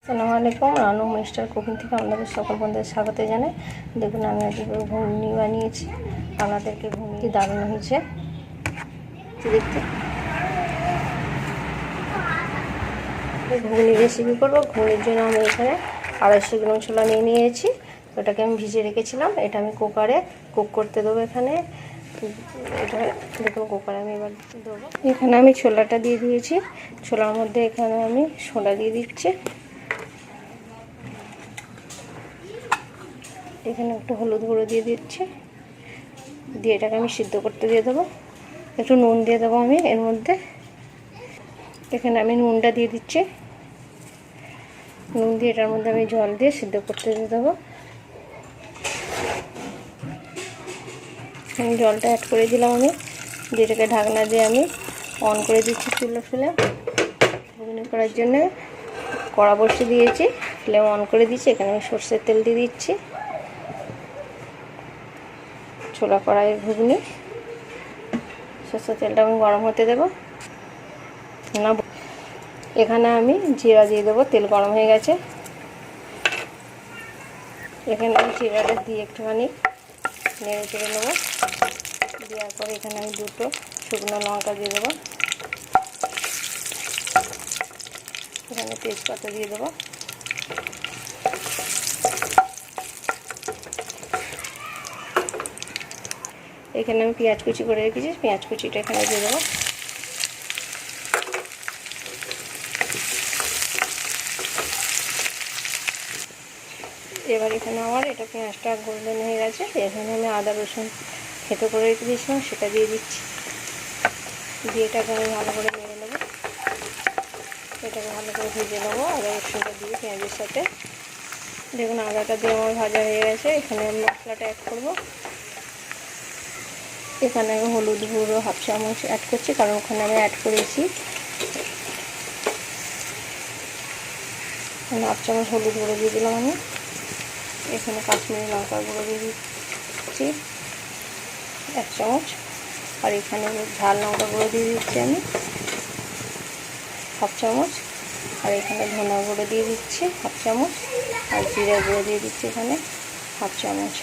আসসালামু আলাইকুম। Ranu mister cooking থেকে আপনাদের সকল বন্ধুদের স্বাগত জানাই। দেখুন আমি আজকে ঘুগনি বানিয়েছি, আপনাদেরকে ঘুগনি দারুণ হয়েছে দেখতে। ঘুগনি রেসিপি করবো। ঘুগনির জন্য আমি এখানে 250 গ্রাম ছোলা নিয়ে নিয়েছি, ওটাকে আমি ভিজিয়ে রেখেছিলাম। এটা আমি কুকারে কুক করতে দেবো। এখানে এটা দেখুন কুকারে আমি এবার দেবো। এখানে আমি ছোলাটা দিয়ে দিয়েছি, ছোলার মধ্যে এখানে আমি সোডা দিয়ে দিচ্ছি, এখানে একটু হলুদ গুঁড়ো দিয়ে দিচ্ছি, দিয়ে এটাকে আমি সিদ্ধ করতে দিয়ে দেবো। একটু নুন দিয়ে দেবো আমি এর মধ্যে। এখানে আমি নুনটা দিয়ে দিচ্ছি, নুন দিয়ে এটার মধ্যে আমি জল দিয়ে সিদ্ধ করতে দিয়ে দেবো। জলটা অ্যাড করে দিলাম আমি, দিয়ে এটাকে ঢাকনা দিয়ে আমি অন করে দিচ্ছি চুলো ফ্লেম। ঘুগনি করার জন্য কড়া বসিয়ে দিয়েছি, ফ্লেম অন করে দিচ্ছি। এখানে আমি সর্ষের তেল দিয়ে দিচ্ছি। ছোলা কড়াইয়ের ঘুগনি, সর্ষের তেলটা আমি গরম হতে দেবো না। এখানে আমি জিরা দিয়ে দেবো, তেল গরম হয়ে গেছে। এখানে আমি জিরাটা দিয়ে একটুখানি নেড়ে চেড়ে নেবো। দেওয়ার পরে এখানে আমি 2টো শুকনো লঙ্কা দিয়ে দেবো, এখানে তেজপাতা দিয়ে দেবো। এখানে আমি পেঁয়াজ কুচি করে রেখেছি, পেঁয়াজ কুচিটা এখানে দিয়ে দেবো। এবার এখানে আমার এটা পেঁয়াজটা গোল্ডেন হয়ে গেছে। এখানে আমি আদা রসুন থেতো করে রেখে দিয়েছিলাম, সেটা দিয়ে দিচ্ছি। দিয়ে এটাকে আমি ভালো করে নেড়ে নেবো, এটাকে ভালো করে ভেজে নেবো আদা রসুনটা দিয়ে পেঁয়াজের সাথে। দেখুন আদাটা দিয়ে আমার ভাজা হয়ে গেছে। এখানে আমি মশলাটা অ্যাড করবো। এখানে আমি হলুদ গুঁড়ো 1/2 চামচ অ্যাড করছি, কারণ ওখানে আমি অ্যাড করেছি। 1/2 চামচ হলুদ গুঁড়ো দিয়ে দিলাম আমি। এখানে কাশ্মীরি লঙ্কার গুঁড়ো দিয়ে দিচ্ছি 1 চামচ, আর এখানে ঝাল লঙ্কা গুঁড়ো দিয়ে দিচ্ছি আমি 1/2 চামচ, আর এখানে ধনা গুঁড়ো দিয়ে দিচ্ছি 1/2 চামচ, আর জিরা গুঁড়ো দিয়ে দিচ্ছি এখানে 1/2 চামচ।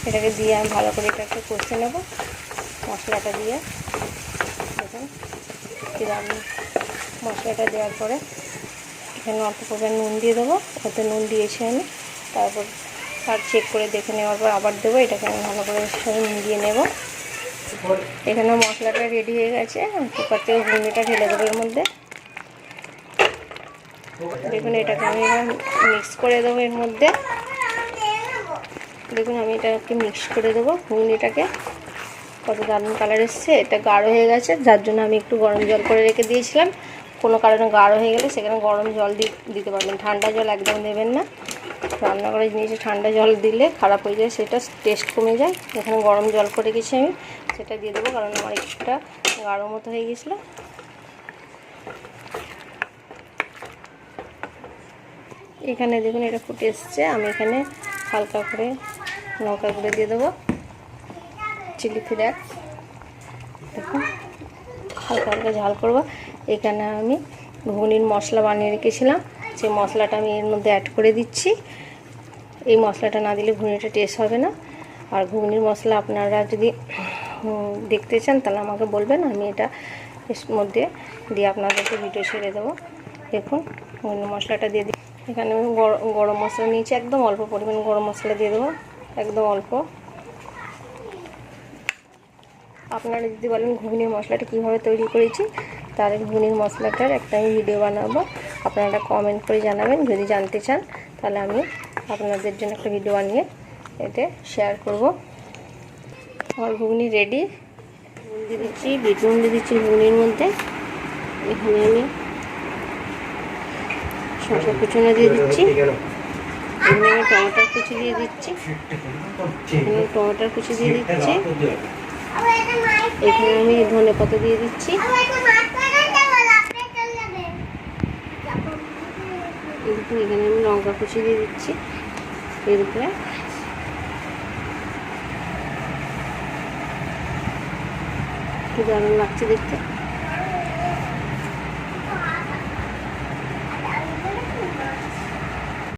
এটাকে দিয়ে আমি ভালো করে এটাকে কষে নেব মশলাটা দিয়ে। দেখুন আমি মশলাটা দেওয়ার পরে এখানে অল্প পরিমাণ নুন দিয়ে দেবো, ওতে নুন দিয়েছি আমি। তারপর আর চেক করে দেখে নেওয়ার পর আবার দেবো। এটাকে আমি ভালো করে সঙ্গে মিলিয়ে নেব। এখানে মশলাটা রেডি হয়ে গেছে। কুকার থেকে ঘুগনিটা ঢেলে দেবো এর মধ্যে। দেখুন এটাকে আমি এবার মিক্স করে দেবো এর মধ্যে। দেখুন আমি এটাকে মিক্স করে দেবো ঘুগনিটাকে। কত দারুণ কালার এসছে। এটা গাঢ় হয়ে গেছে, যার জন্য আমি একটু গরম জল করে রেখে দিয়েছিলাম। কোনো কারণে গাঢ় হয়ে গেলে সেখানে গরম জল দিতে পারবেন, ঠান্ডা জল একদম দেবেন না। রান্না করার জিনিসে ঠান্ডা জল দিলে খারাপ হয়ে যায়, সেটা টেস্ট কমে যায়। এখানে গরম জল করে রেখেছি আমি, সেটা দিয়ে দেবো, কারণ আমার কিছুটা গাঢ় মতো হয়ে গেছিলো। এখানে দেখুন এটা ফুটে এসছে। আমি এখানে হালকা করে লঙ্কা গুঁড়ো দিয়ে দেবো, চিলি ফ্লেক্স। দেখুন হালকা হালকা ঝাল করবো। এখানে আমি ঘুগনির মশলা বানিয়ে রেখেছিলাম, সেই মশলাটা আমি এর মধ্যে অ্যাড করে দিচ্ছি। এই মশলাটা না দিলে ঘুগনিটা টেস্ট হবে না। আর ঘুগনির মশলা আপনারা যদি দেখতে চান তাহলে আমাকে বলবেন, আমি এটা এর মধ্যে দিয়ে আপনাদেরকে ভিডিও ছেড়ে দেবো। দেখুন ঘুগনির মশলাটা দিয়ে দিই। এখানে আমি গরম মশলা নিয়েছি, একদম অল্প পরিমাণ গরম মশলা দিয়ে দেবো, একদম অল্প। আপনারা যদি বলেন ঘুগনির মশলাটা কীভাবে তৈরি করেছি, তাহলে ঘুগনির মশলাটার একটা আমি ভিডিও বানাবো। আপনারা কমেন্ট করে জানাবেন যদি জানতে চান, তাহলে আমি আপনাদের জন্য একটা ভিডিও বানিয়ে এতে শেয়ার করব। আমার ঘুগনি রেডি। নুন দিয়ে দিচ্ছি, বিট নুন দিয়ে দিচ্ছি ঘুগনির মধ্যে। এখানে আমি শসা কুচনো দিয়ে দিচ্ছি, এখানে আমি টমেটোর কুচি দিয়ে দিচ্ছি, এখানে টমেটোর কুচি দিয়ে দিচ্ছি, এখানে আমি ধনে পাতা দিয়ে দিচ্ছি, এখানে আমি লঙ্কা কুচি দিয়ে দিচ্ছি এর উপরে। কি দারুণ লাগছে দেখতে।